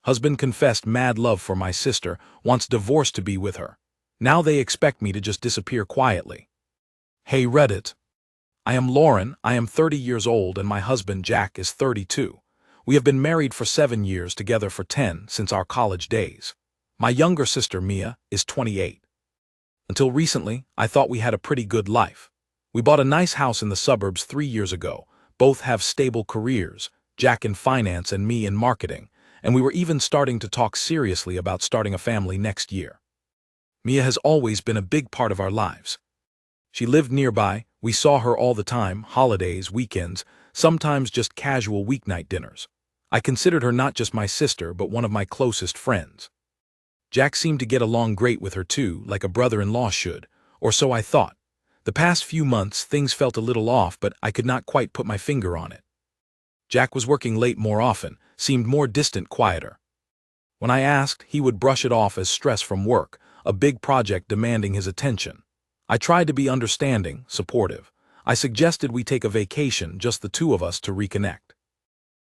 Husband confessed mad love for my sister, wants divorce to be with her. Now they expect me to just disappear quietly. Hey Reddit. I am Lauren, I am 30 years old and my husband Jack is 32. We have been married for 7 years, together for 10 since our college days. My younger sister Mia is 28. Until recently, I thought we had a pretty good life. We bought a nice house in the suburbs 3 years ago, both have stable careers, Jack in finance and me in marketing, and we were even starting to talk seriously about starting a family next year. Mia has always been a big part of our lives. She lived nearby, we saw her all the time, holidays, weekends, sometimes just casual weeknight dinners. I considered her not just my sister but one of my closest friends. Jack seemed to get along great with her too, like a brother-in-law should, or so I thought. The past few months things felt a little off, but I could not quite put my finger on it. Jack was working late more often, seemed more distant, quieter. When I asked, he would brush it off as stress from work, a big project demanding his attention. I tried to be understanding, supportive. I suggested we take a vacation, just the two of us, to reconnect.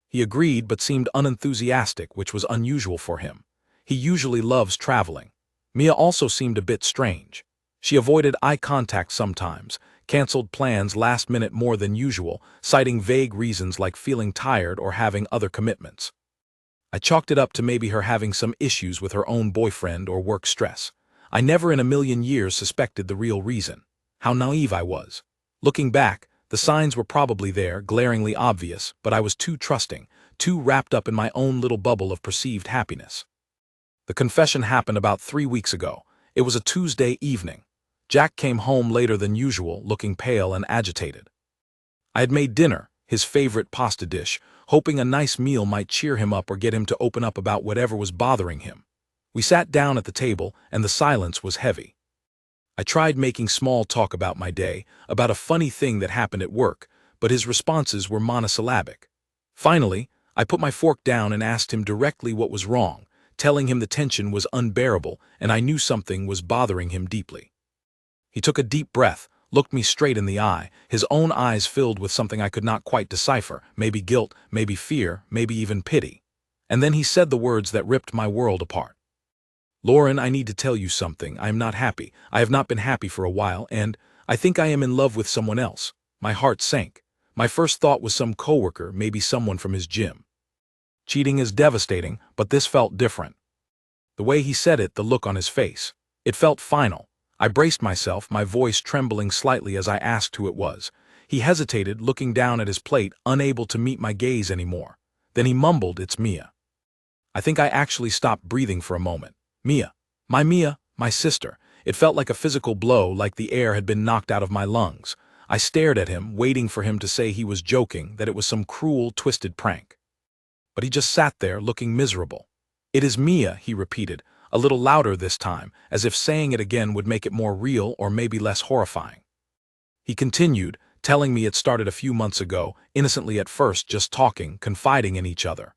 He agreed but seemed unenthusiastic, which was unusual for him. He usually loves traveling. Mia also seemed a bit strange. She avoided eye contact sometimes, canceled plans last minute more than usual, citing vague reasons like feeling tired or having other commitments. I chalked it up to maybe her having some issues with her own boyfriend or work stress. I never in a million years suspected the real reason. How naive I was. Looking back, the signs were probably there, glaringly obvious, but I was too trusting, too wrapped up in my own little bubble of perceived happiness. The confession happened about 3 weeks ago. It was a Tuesday evening. Jack came home later than usual, looking pale and agitated. I had made dinner, his favorite pasta dish, hoping a nice meal might cheer him up or get him to open up about whatever was bothering him. We sat down at the table, and the silence was heavy. I tried making small talk about my day, about a funny thing that happened at work, but his responses were monosyllabic. Finally, I put my fork down and asked him directly what was wrong, telling him the tension was unbearable and I knew something was bothering him deeply. He took a deep breath, looked me straight in the eye, his own eyes filled with something I could not quite decipher, maybe guilt, maybe fear, maybe even pity. And then he said the words that ripped my world apart. Lauren, I need to tell you something. I am not happy. I have not been happy for a while, and I think I am in love with someone else. My heart sank. My first thought was some coworker, maybe someone from his gym. Cheating is devastating, but this felt different. The way he said it, the look on his face. It felt final. I braced myself, my voice trembling slightly as I asked who it was. He hesitated, looking down at his plate, unable to meet my gaze anymore. Then he mumbled, "It's Mia." I think I actually stopped breathing for a moment. Mia, my sister. It felt like a physical blow, like the air had been knocked out of my lungs. I stared at him, waiting for him to say he was joking, that it was some cruel, twisted prank. But he just sat there, looking miserable. "It is Mia," he repeated, a little louder this time, as if saying it again would make it more real or maybe less horrifying. He continued, telling me it started a few months ago, innocently at first, just talking, confiding in each other.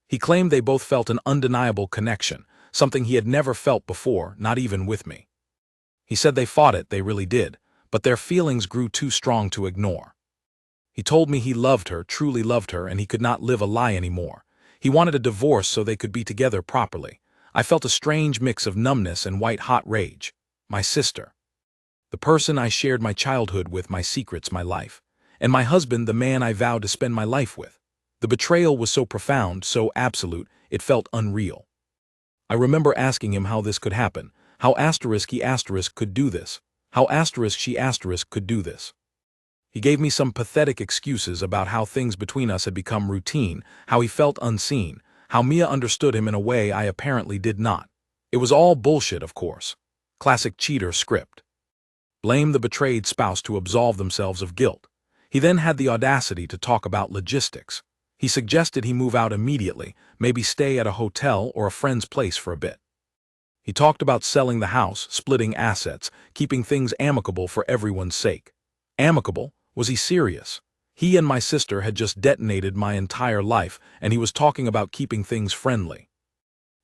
He claimed they both felt an undeniable connection, something he had never felt before, not even with me. He said they fought it, they really did, but their feelings grew too strong to ignore. He told me he loved her, truly loved her, and he could not live a lie anymore. He wanted a divorce so they could be together properly. I felt a strange mix of numbness and white-hot rage. My sister. The person I shared my childhood with, my secrets, my life. And my husband, the man I vowed to spend my life with. The betrayal was so profound, so absolute, it felt unreal. I remember asking him how this could happen, how he could do this, how she could do this. He gave me some pathetic excuses about how things between us had become routine, how he felt unseen, how Mia understood him in a way I apparently did not. It was all bullshit, of course. Classic cheater script. Blame the betrayed spouse to absolve themselves of guilt. He then had the audacity to talk about logistics. He suggested he move out immediately, maybe stay at a hotel or a friend's place for a bit. He talked about selling the house, splitting assets, keeping things amicable for everyone's sake. Amicable? Was he serious? He and my sister had just detonated my entire life, and he was talking about keeping things friendly.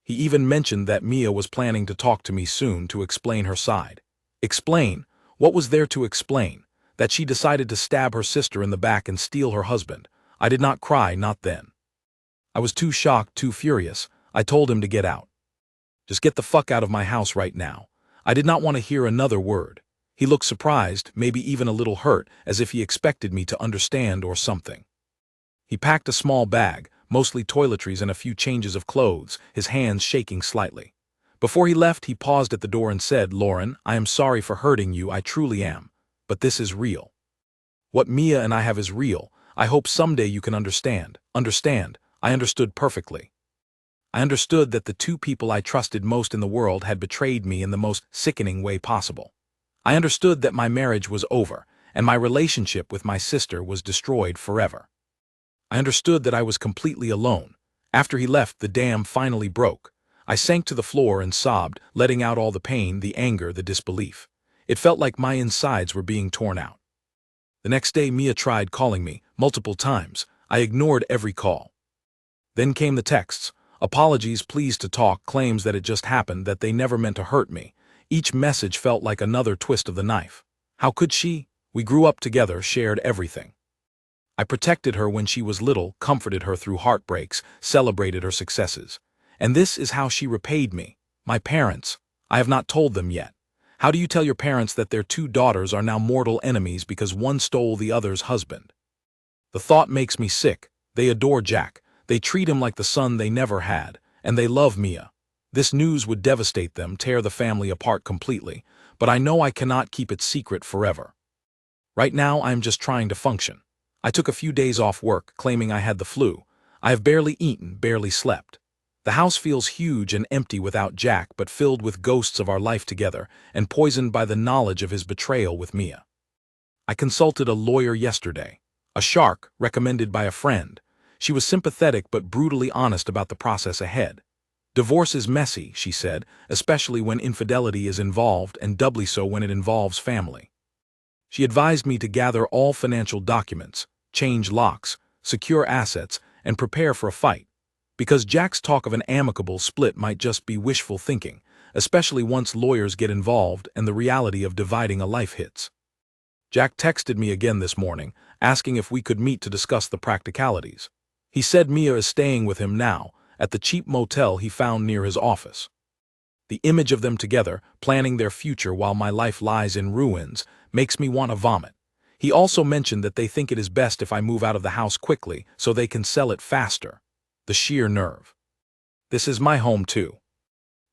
He even mentioned that Mia was planning to talk to me soon to explain her side. Explain? What was there to explain? That she decided to stab her sister in the back and steal her husband. I did not cry, not then. I was too shocked, too furious. I told him to get out. Just get the fuck out of my house right now. I did not want to hear another word. He looked surprised, maybe even a little hurt, as if he expected me to understand or something. He packed a small bag, mostly toiletries and a few changes of clothes, his hands shaking slightly. Before he left, he paused at the door and said, "Lauren, I am sorry for hurting you, I truly am. But this is real. What Mia and I have is real. I hope someday you can understand." Understand. I understood perfectly. I understood that the two people I trusted most in the world had betrayed me in the most sickening way possible. I understood that my marriage was over, and my relationship with my sister was destroyed forever. I understood that I was completely alone. After he left, the dam finally broke. I sank to the floor and sobbed, letting out all the pain, the anger, the disbelief. It felt like my insides were being torn out. The next day, Mia tried calling me, multiple times. I ignored every call. Then came the texts. Apologies, pleased to talk, claims that it just happened, that they never meant to hurt me. Each message felt like another twist of the knife. How could she? We grew up together, shared everything. I protected her when she was little, comforted her through heartbreaks, celebrated her successes. And this is how she repaid me. My parents. I have not told them yet. How do you tell your parents that their two daughters are now mortal enemies because one stole the other's husband? The thought makes me sick. They adore Jack. They treat him like the son they never had, and they love Mia. This news would devastate them, tear the family apart completely, but I know I cannot keep it secret forever. Right now, I am just trying to function. I took a few days off work, claiming I had the flu. I have barely eaten, barely slept. The house feels huge and empty without Jack, but filled with ghosts of our life together, and poisoned by the knowledge of his betrayal with Mia. I consulted a lawyer yesterday, a shark recommended by a friend. She was sympathetic but brutally honest about the process ahead. Divorce is messy, she said, especially when infidelity is involved, and doubly so when it involves family. She advised me to gather all financial documents, change locks, secure assets, and prepare for a fight. Because Jack's talk of an amicable split might just be wishful thinking, especially once lawyers get involved and the reality of dividing a life hits. Jack texted me again this morning, asking if we could meet to discuss the practicalities. He said Mia is staying with him now, at the cheap motel he found near his office. The image of them together, planning their future while my life lies in ruins, makes me want to vomit. He also mentioned that they think it is best if I move out of the house quickly so they can sell it faster. The sheer nerve. This is my home too.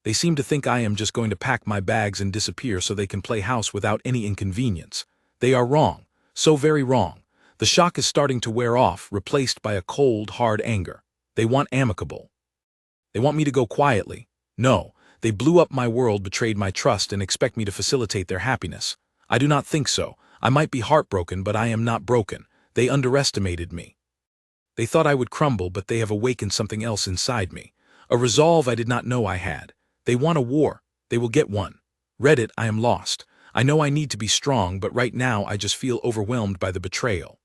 They seem to think I am just going to pack my bags and disappear so they can play house without any inconvenience. They are wrong, so very wrong. The shock is starting to wear off, replaced by a cold, hard anger. They want amicable. They want me to go quietly. No, they blew up my world, betrayed my trust, and expect me to facilitate their happiness. I do not think so. I might be heartbroken, but I am not broken. They underestimated me. They thought I would crumble, but they have awakened something else inside me. A resolve I did not know I had. They want a war. They will get one. Reddit, I am lost. I know I need to be strong, but right now I just feel overwhelmed by the betrayal.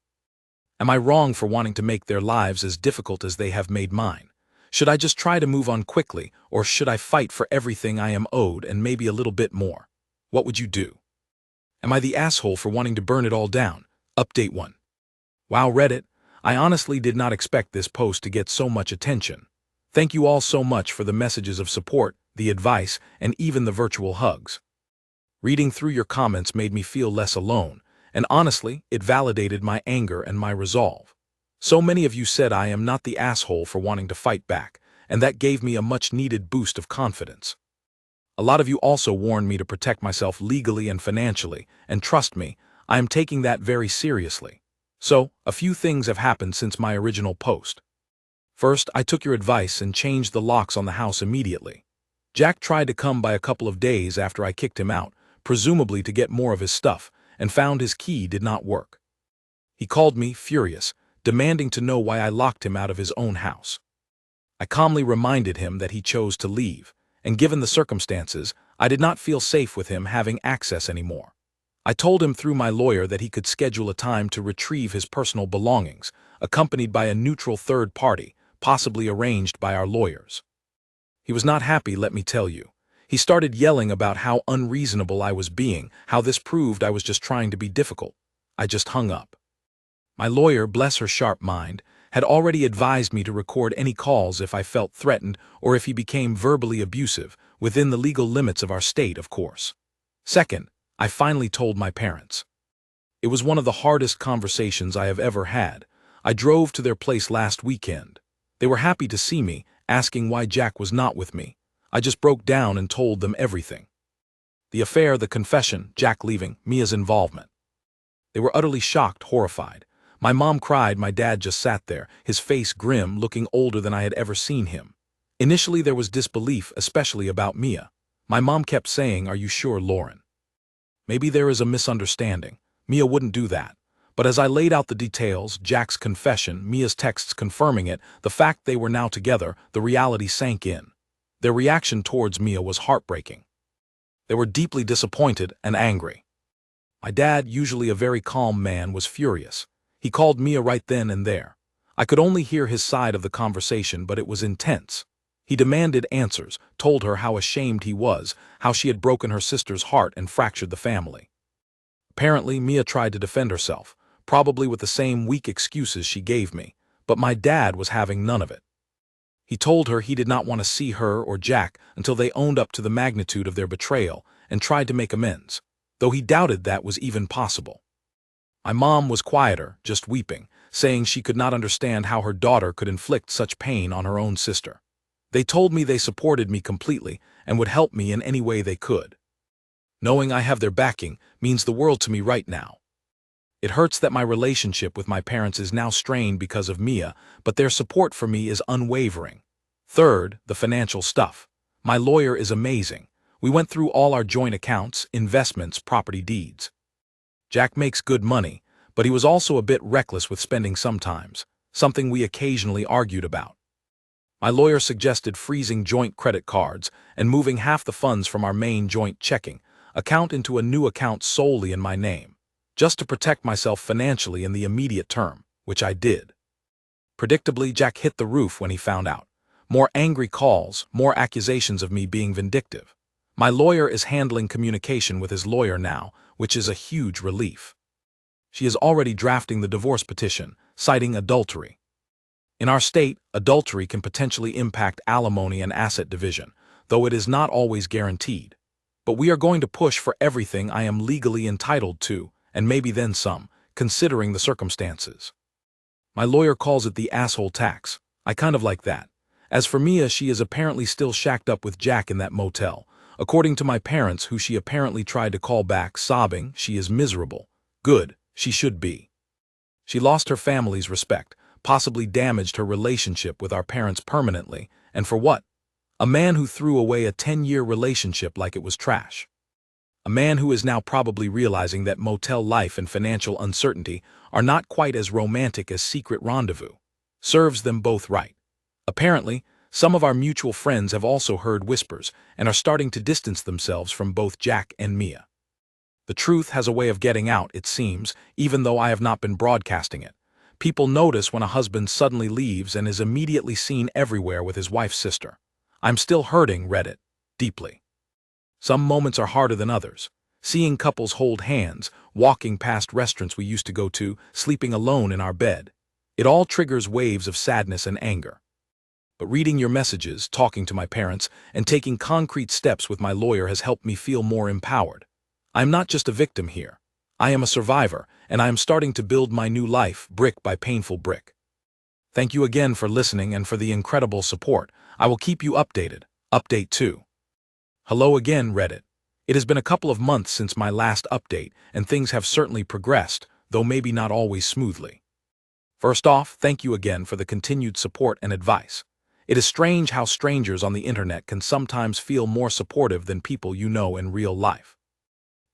Am I wrong for wanting to make their lives as difficult as they have made mine? Should I just try to move on quickly, or should I fight for everything I am owed and maybe a little bit more? What would you do? Am I the asshole for wanting to burn it all down? Update 1. Wow, Reddit. I honestly did not expect this post to get so much attention. Thank you all so much for the messages of support, the advice, and even the virtual hugs. Reading through your comments made me feel less alone, and honestly, it validated my anger and my resolve. So many of you said I am not the asshole for wanting to fight back, and that gave me a much-needed boost of confidence. A lot of you also warned me to protect myself legally and financially, and trust me, I am taking that very seriously. So, a few things have happened since my original post. First, I took your advice and changed the locks on the house immediately. Jack tried to come by a couple of days after I kicked him out, presumably to get more of his stuff, and found his key did not work. He called me, furious, demanding to know why I locked him out of his own house. I calmly reminded him that he chose to leave, and given the circumstances, I did not feel safe with him having access anymore. I told him through my lawyer that he could schedule a time to retrieve his personal belongings, accompanied by a neutral third party, possibly arranged by our lawyers. He was not happy, let me tell you. He started yelling about how unreasonable I was being, how this proved I was just trying to be difficult. I just hung up. My lawyer, bless her sharp mind, had already advised me to record any calls if I felt threatened or if he became verbally abusive, within the legal limits of our state, of course. Second, I finally told my parents. It was one of the hardest conversations I have ever had. I drove to their place last weekend. They were happy to see me, asking why Jack was not with me. I just broke down and told them everything. The affair, the confession, Jack leaving, Mia's involvement. They were utterly shocked, horrified. My mom cried, my dad just sat there, his face grim, looking older than I had ever seen him. Initially there was disbelief, especially about Mia. My mom kept saying, "Are you sure, Lauren? Maybe there is a misunderstanding. Mia wouldn't do that." But as I laid out the details, Jack's confession, Mia's texts confirming it, the fact they were now together, the reality sank in. Their reaction towards Mia was heartbreaking. They were deeply disappointed and angry. My dad, usually a very calm man, was furious. He called Mia right then and there. I could only hear his side of the conversation, but it was intense. He demanded answers, told her how ashamed he was, how she had broken her sister's heart and fractured the family. Apparently, Mia tried to defend herself, probably with the same weak excuses she gave me, but my dad was having none of it. He told her he did not want to see her or Jack until they owned up to the magnitude of their betrayal and tried to make amends, though he doubted that was even possible. My mom was quieter, just weeping, saying she could not understand how her daughter could inflict such pain on her own sister. They told me they supported me completely and would help me in any way they could. Knowing I have their backing means the world to me right now. It hurts that my relationship with my parents is now strained because of Mia, but their support for me is unwavering. Third, the financial stuff. My lawyer is amazing. We went through all our joint accounts, investments, property deeds. Jack makes good money, but he was also a bit reckless with spending sometimes, something we occasionally argued about. My lawyer suggested freezing joint credit cards and moving half the funds from our main joint checking account into a new account solely in my name, just to protect myself financially in the immediate term, which I did. Predictably, Jack hit the roof when he found out. More angry calls, more accusations of me being vindictive. My lawyer is handling communication with his lawyer now, which is a huge relief. She is already drafting the divorce petition, citing adultery. In our state, adultery can potentially impact alimony and asset division, though it is not always guaranteed. But we are going to push for everything I am legally entitled to, and maybe then some, considering the circumstances. My lawyer calls it the asshole tax. I kind of like that. As for Mia, she is apparently still shacked up with Jack in that motel. According to my parents, who she apparently tried to call back, sobbing, she is miserable. Good, she should be. She lost her family's respect, possibly damaged her relationship with our parents permanently, and for what? A man who threw away a 10-year relationship like it was trash. A man who is now probably realizing that motel life and financial uncertainty are not quite as romantic as secret rendezvous. Serves them both right. Apparently, some of our mutual friends have also heard whispers and are starting to distance themselves from both Jack and Mia. The truth has a way of getting out, it seems, even though I have not been broadcasting it. People notice when a husband suddenly leaves and is immediately seen everywhere with his wife's sister. I'm still hurting, Reddit, deeply. Some moments are harder than others. Seeing couples hold hands, walking past restaurants we used to go to, sleeping alone in our bed. It all triggers waves of sadness and anger. But reading your messages, talking to my parents, and taking concrete steps with my lawyer has helped me feel more empowered. I'm not just a victim here. I am a survivor, and I am starting to build my new life, brick by painful brick. Thank you again for listening and for the incredible support. I will keep you updated. Update 2. Hello again, Reddit. It has been a couple of months since my last update, and things have certainly progressed, though maybe not always smoothly. First off, thank you again for the continued support and advice. It is strange how strangers on the internet can sometimes feel more supportive than people you know in real life.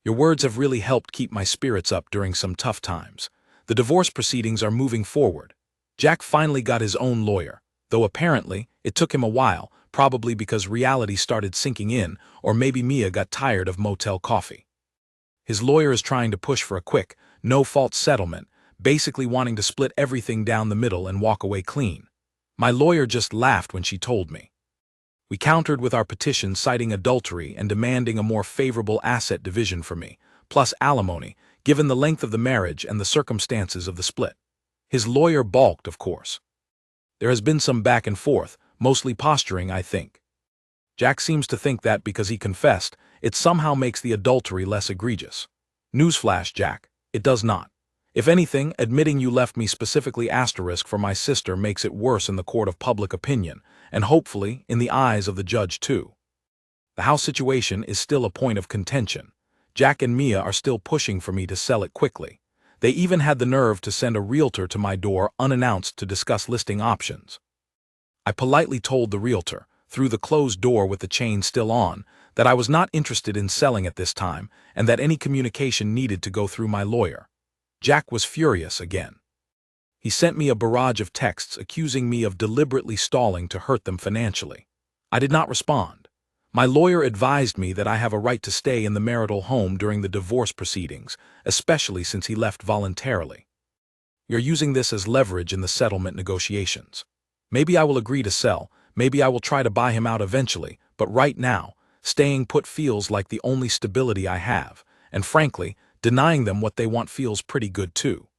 Your words have really helped keep my spirits up during some tough times. The divorce proceedings are moving forward. Jack finally got his own lawyer, though apparently it took him a while, probably because reality started sinking in, or maybe Mia got tired of motel coffee. His lawyer is trying to push for a quick, no-fault settlement, basically wanting to split everything down the middle and walk away clean. My lawyer just laughed when she told me. We countered with our petition citing adultery and demanding a more favorable asset division for me, plus alimony, given the length of the marriage and the circumstances of the split. His lawyer balked, of course. There has been some back and forth, mostly posturing, I think. Jack seems to think that because he confessed, it somehow makes the adultery less egregious. Newsflash, Jack, it does not. If anything, admitting you left me specifically asterisk for my sister makes it worse in the court of public opinion, and hopefully in the eyes of the judge too. The house situation is still a point of contention. Jack and Mia are still pushing for me to sell it quickly. They even had the nerve to send a realtor to my door unannounced to discuss listing options. I politely told the realtor, through the closed door with the chain still on, that I was not interested in selling at this time and that any communication needed to go through my lawyer. Jack was furious again. He sent me a barrage of texts accusing me of deliberately stalling to hurt them financially. I did not respond. My lawyer advised me that I have a right to stay in the marital home during the divorce proceedings, especially since he left voluntarily. You're using this as leverage in the settlement negotiations. Maybe I will agree to sell, maybe I will try to buy him out eventually, but right now, staying put feels like the only stability I have, and frankly, denying them what they want feels pretty good too.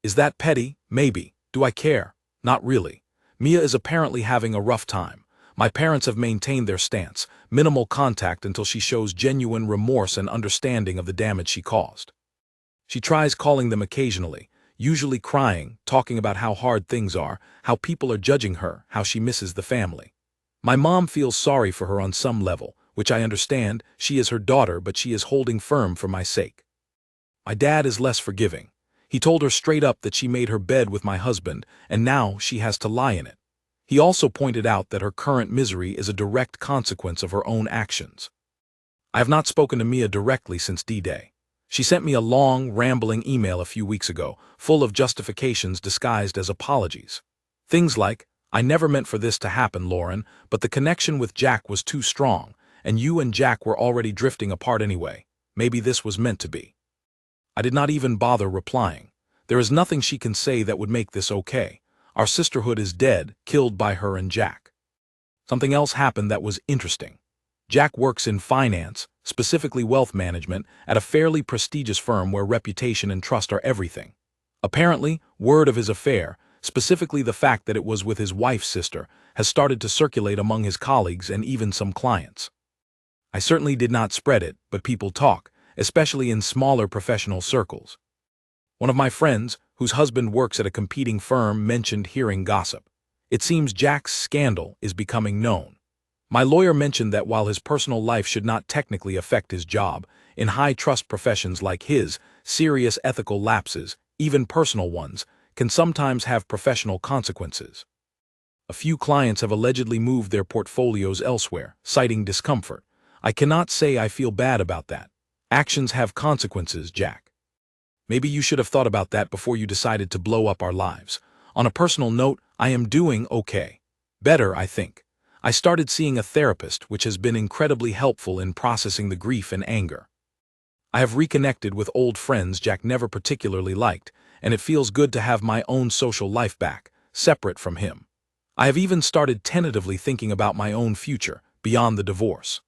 Is that petty? Maybe. Do I care? Not really. Mia is apparently having a rough time. My parents have maintained their stance, minimal contact until she shows genuine remorse and understanding of the damage she caused. She tries calling them occasionally, usually crying, talking about how hard things are, how people are judging her, how she misses the family. My mom feels sorry for her on some level, which I understand. She is her daughter, but she is holding firm for my sake. My dad is less forgiving. He told her straight up that she made her bed with my husband, and now she has to lie in it. He also pointed out that her current misery is a direct consequence of her own actions. I have not spoken to Mia directly since D-Day. She sent me a long, rambling email a few weeks ago, full of justifications disguised as apologies. Things like, "I never meant for this to happen, Lauren, but the connection with Jack was too strong, and you and Jack were already drifting apart anyway. Maybe this was meant to be." I did not even bother replying. There is nothing she can say that would make this okay. Our sisterhood is dead, killed by her and Jack. Something else happened that was interesting. Jack works in finance, specifically wealth management, at a fairly prestigious firm where reputation and trust are everything. Apparently, word of his affair, specifically the fact that it was with his wife's sister, has started to circulate among his colleagues and even some clients. I certainly did not spread it, but people talk, especially in smaller professional circles. One of my friends, whose husband works at a competing firm, mentioned hearing gossip. It seems Jack's scandal is becoming known. My lawyer mentioned that while his personal life should not technically affect his job, in high-trust professions like his, serious ethical lapses, even personal ones, can sometimes have professional consequences. A few clients have allegedly moved their portfolios elsewhere, citing discomfort. I cannot say I feel bad about that. Actions have consequences, Jack. Maybe you should have thought about that before you decided to blow up our lives. On a personal note, I am doing okay. Better, I think. I started seeing a therapist, which has been incredibly helpful in processing the grief and anger. I have reconnected with old friends Jack never particularly liked, and it feels good to have my own social life back, separate from him. I have even started tentatively thinking about my own future, beyond the divorce.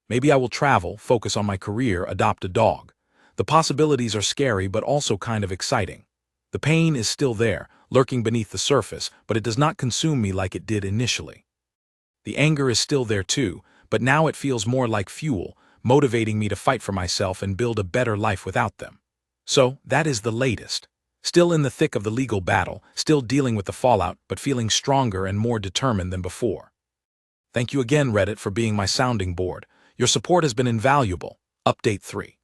Maybe I will travel, focus on my career, adopt a dog. The possibilities are scary but also kind of exciting. The pain is still there, lurking beneath the surface, but it does not consume me like it did initially. The anger is still there too, but now it feels more like fuel, motivating me to fight for myself and build a better life without them. So, that is the latest. Still in the thick of the legal battle, still dealing with the fallout, but feeling stronger and more determined than before. Thank you again, Reddit, for being my sounding board. Your support has been invaluable. Update 3.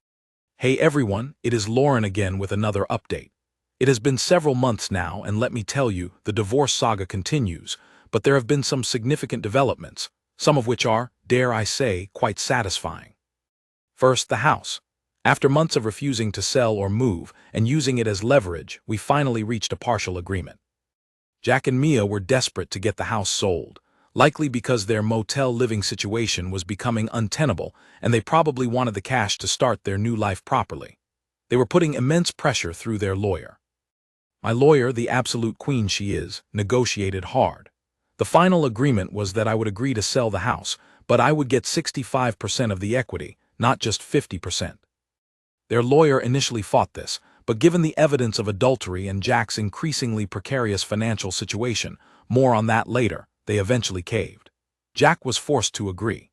Hey everyone, it is Lauren again with another update. It has been several months now, and let me tell you, the divorce saga continues, but there have been some significant developments, some of which are, dare I say, quite satisfying. First, the house. After months of refusing to sell or move and using it as leverage, we finally reached a partial agreement. Jack and Mia were desperate to get the house sold, likely because their motel living situation was becoming untenable and they probably wanted the cash to start their new life properly. They were putting immense pressure through their lawyer. My lawyer, the absolute queen she is, negotiated hard. The final agreement was that I would agree to sell the house, but I would get 65% of the equity, not just 50%. Their lawyer initially fought this, but given the evidence of adultery and Jack's increasingly precarious financial situation, more on that later, they eventually caved. Jack was forced to agree.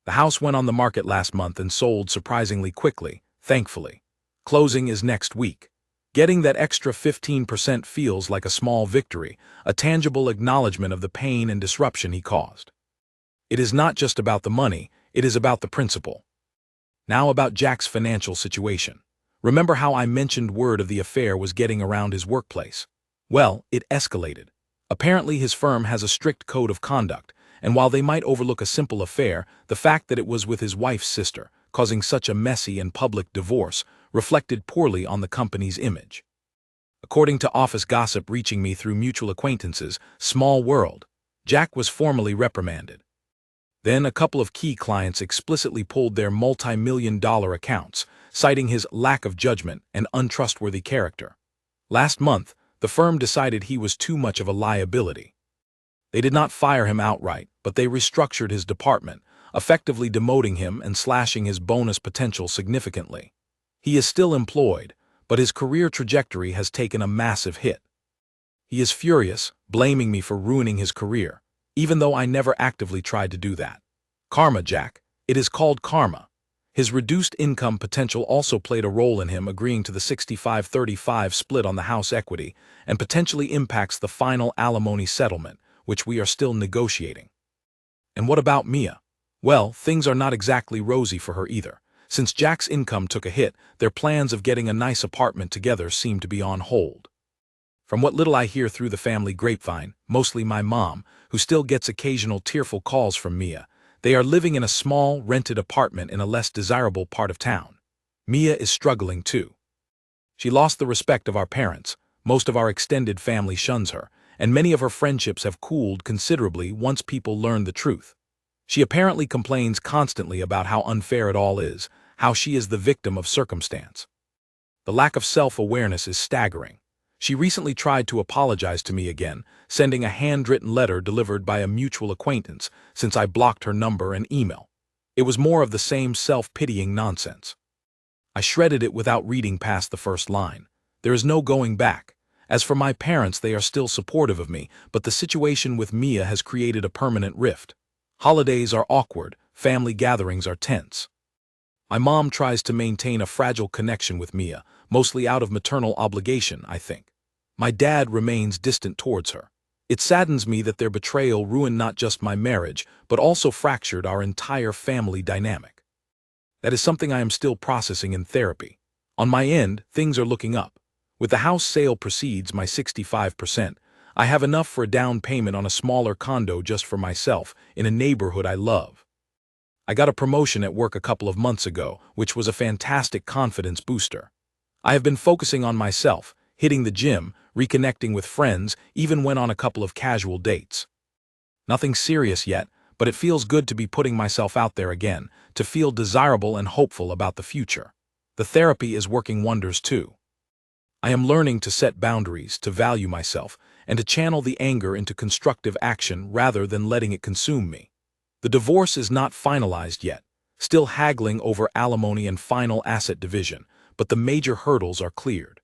The house went on the market last month and sold surprisingly quickly, thankfully. Closing is next week. Getting that extra 15% feels like a small victory, a tangible acknowledgement of the pain and disruption he caused. It is not just about the money, it is about the principle. Now about Jack's financial situation. Remember how I mentioned word of the affair was getting around his workplace? Well, it escalated. Apparently his firm has a strict code of conduct, and while they might overlook a simple affair, the fact that it was with his wife's sister, causing such a messy and public divorce, reflected poorly on the company's image. According to office gossip reaching me through mutual acquaintances, small world, Jack was formally reprimanded. Then a couple of key clients explicitly pulled their multi-million-dollar accounts, citing his lack of judgment and untrustworthy character. Last month, the firm decided he was too much of a liability. They did not fire him outright, but they restructured his department, effectively demoting him and slashing his bonus potential significantly. He is still employed, but his career trajectory has taken a massive hit. He is furious, blaming me for ruining his career, even though I never actively tried to do that. Karma, Jack. It is called karma. His reduced income potential also played a role in him agreeing to the 65-35 split on the house equity and potentially impacts the final alimony settlement, which we are still negotiating. And what about Mia? Well, things are not exactly rosy for her either. Since Jack's income took a hit, their plans of getting a nice apartment together seem to be on hold. From what little I hear through the family grapevine, mostly my mom, who still gets occasional tearful calls from Mia, they are living in a small, rented apartment in a less desirable part of town. Mia is struggling too. She lost the respect of our parents, most of our extended family shuns her, and many of her friendships have cooled considerably once people learn the truth. She apparently complains constantly about how unfair it all is, how she is the victim of circumstance. The lack of self-awareness is staggering. She recently tried to apologize to me again, sending a handwritten letter delivered by a mutual acquaintance since I blocked her number and email. It was more of the same self-pitying nonsense. I shredded it without reading past the first line. There is no going back. As for my parents, they are still supportive of me, but the situation with Mia has created a permanent rift. Holidays are awkward, family gatherings are tense. My mom tries to maintain a fragile connection with Mia, mostly out of maternal obligation, I think. My dad remains distant towards her. It saddens me that their betrayal ruined not just my marriage, but also fractured our entire family dynamic. That is something I am still processing in therapy. On my end, things are looking up. With the house sale proceeds, my 65%, I have enough for a down payment on a smaller condo just for myself, in a neighborhood I love. I got a promotion at work a couple of months ago, which was a fantastic confidence booster. I have been focusing on myself, hitting the gym, reconnecting with friends, even went on a couple of casual dates. Nothing serious yet, but it feels good to be putting myself out there again, to feel desirable and hopeful about the future. The therapy is working wonders too. I am learning to set boundaries, to value myself, and to channel the anger into constructive action rather than letting it consume me. The divorce is not finalized yet, still haggling over alimony and final asset division, but the major hurdles are cleared.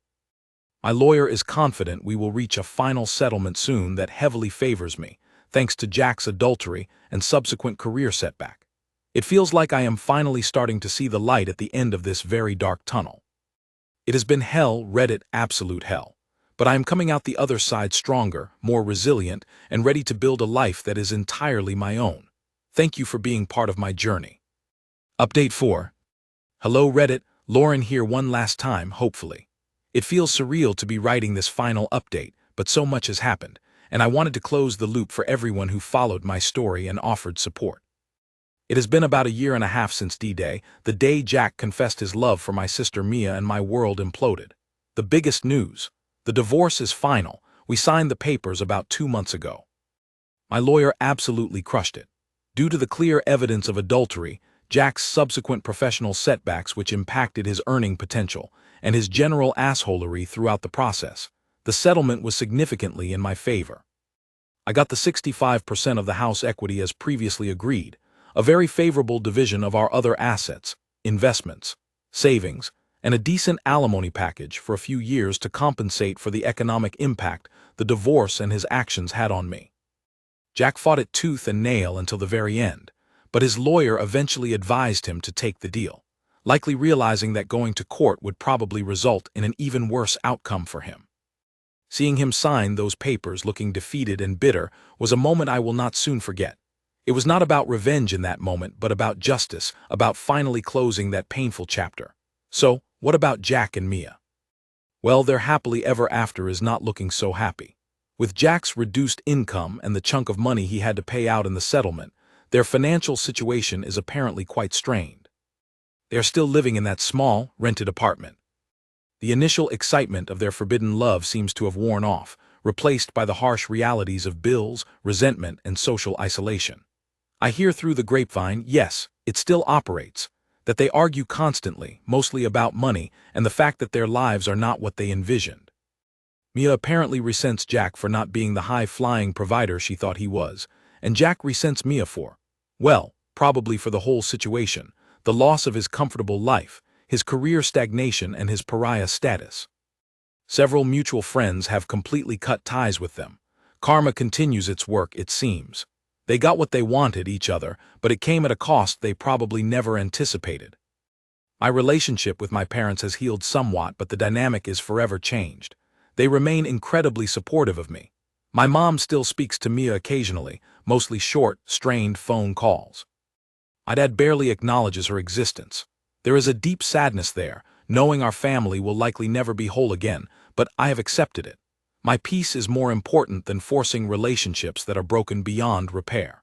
My lawyer is confident we will reach a final settlement soon that heavily favors me, thanks to Jack's adultery and subsequent career setback. It feels like I am finally starting to see the light at the end of this very dark tunnel. It has been hell, Reddit, absolute hell. But I am coming out the other side stronger, more resilient, and ready to build a life that is entirely my own. Thank you for being part of my journey. Update 4. Hello Reddit, Lauren here one last time, hopefully. It feels surreal to be writing this final update, but so much has happened, and I wanted to close the loop for everyone who followed my story and offered support. It has been about a year and a half since D-Day, the day Jack confessed his love for my sister Mia and my world imploded. The biggest news. The divorce is final. We signed the papers about 2 months ago. My lawyer absolutely crushed it. Due to the clear evidence of adultery, Jack's subsequent professional setbacks which impacted his earning potential, and his general assholery throughout the process, the settlement was significantly in my favor. I got the 65% of the house equity as previously agreed, a very favorable division of our other assets, investments, savings, and a decent alimony package for a few years to compensate for the economic impact the divorce and his actions had on me. Jack fought it tooth and nail until the very end, but his lawyer eventually advised him to take the deal, likely realizing that going to court would probably result in an even worse outcome for him. Seeing him sign those papers looking defeated and bitter was a moment I will not soon forget. It was not about revenge in that moment, but about justice, about finally closing that painful chapter. So, what about Jack and Mia? Well, their happily ever after is not looking so happy. With Jack's reduced income and the chunk of money he had to pay out in the settlement, their financial situation is apparently quite strained. They are still living in that small, rented apartment. The initial excitement of their forbidden love seems to have worn off, replaced by the harsh realities of bills, resentment, and social isolation. I hear through the grapevine, yes, it still operates, that they argue constantly, mostly about money and the fact that their lives are not what they envisioned. Mia apparently resents Jack for not being the high-flying provider she thought he was, and Jack resents Mia for, well, probably for the whole situation, the loss of his comfortable life, his career stagnation, and his pariah status. Several mutual friends have completely cut ties with them. Karma continues its work, it seems. They got what they wanted, each other, but it came at a cost they probably never anticipated. My relationship with my parents has healed somewhat, but the dynamic is forever changed. They remain incredibly supportive of me. My mom still speaks to Mia occasionally, mostly short, strained phone calls. My dad barely acknowledges her existence. There is a deep sadness there, knowing our family will likely never be whole again, but I have accepted it. My peace is more important than forcing relationships that are broken beyond repair.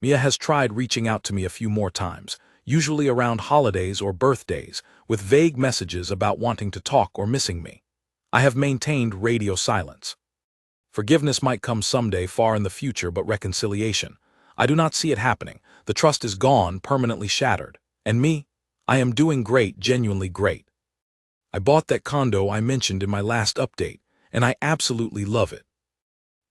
Mia has tried reaching out to me a few more times, usually around holidays or birthdays, with vague messages about wanting to talk or missing me. I have maintained radio silence. Forgiveness might come someday far in the future, but reconciliation, I do not see it happening. The trust is gone, permanently shattered. And me? I am doing great, genuinely great. I bought that condo I mentioned in my last update, and I absolutely love it.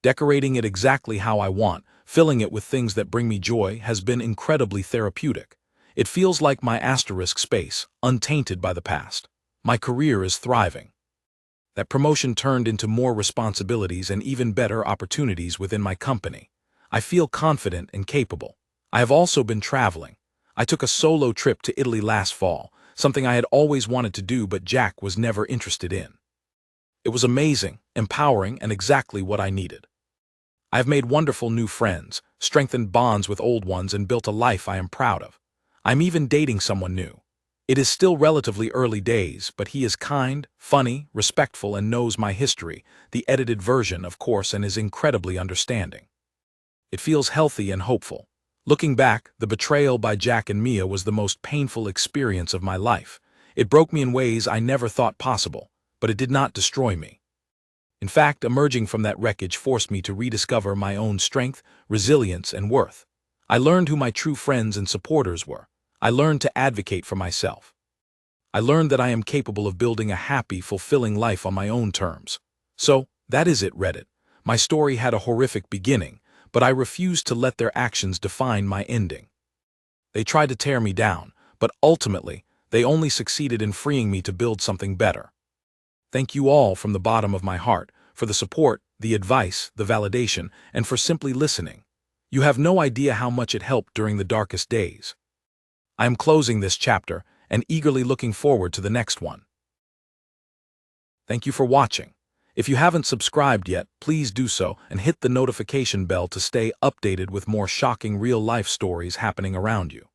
Decorating it exactly how I want, filling it with things that bring me joy, has been incredibly therapeutic. It feels like my asterisk space, untainted by the past. My career is thriving. That promotion turned into more responsibilities and even better opportunities within my company. I feel confident and capable. I have also been traveling. I took a solo trip to Italy last fall, something I had always wanted to do but Jack was never interested in. It was amazing, empowering, and exactly what I needed. I have made wonderful new friends, strengthened bonds with old ones, and built a life I am proud of. I'm even dating someone new. It is still relatively early days, but he is kind, funny, respectful, and knows my history, the edited version, of course, and is incredibly understanding. It feels healthy and hopeful. Looking back, the betrayal by Jack and Mia was the most painful experience of my life. It broke me in ways I never thought possible, but it did not destroy me. In fact, emerging from that wreckage forced me to rediscover my own strength, resilience, and worth. I learned who my true friends and supporters were. I learned to advocate for myself. I learned that I am capable of building a happy, fulfilling life on my own terms. So, that is it, Reddit. My story had a horrific beginning, but I refused to let their actions define my ending. They tried to tear me down, but ultimately, they only succeeded in freeing me to build something better. Thank you all from the bottom of my heart for the support, the advice, the validation, and for simply listening. You have no idea how much it helped during the darkest days. I am closing this chapter and eagerly looking forward to the next one. Thank you for watching. If you haven't subscribed yet, please do so and hit the notification bell to stay updated with more shocking real-life stories happening around you.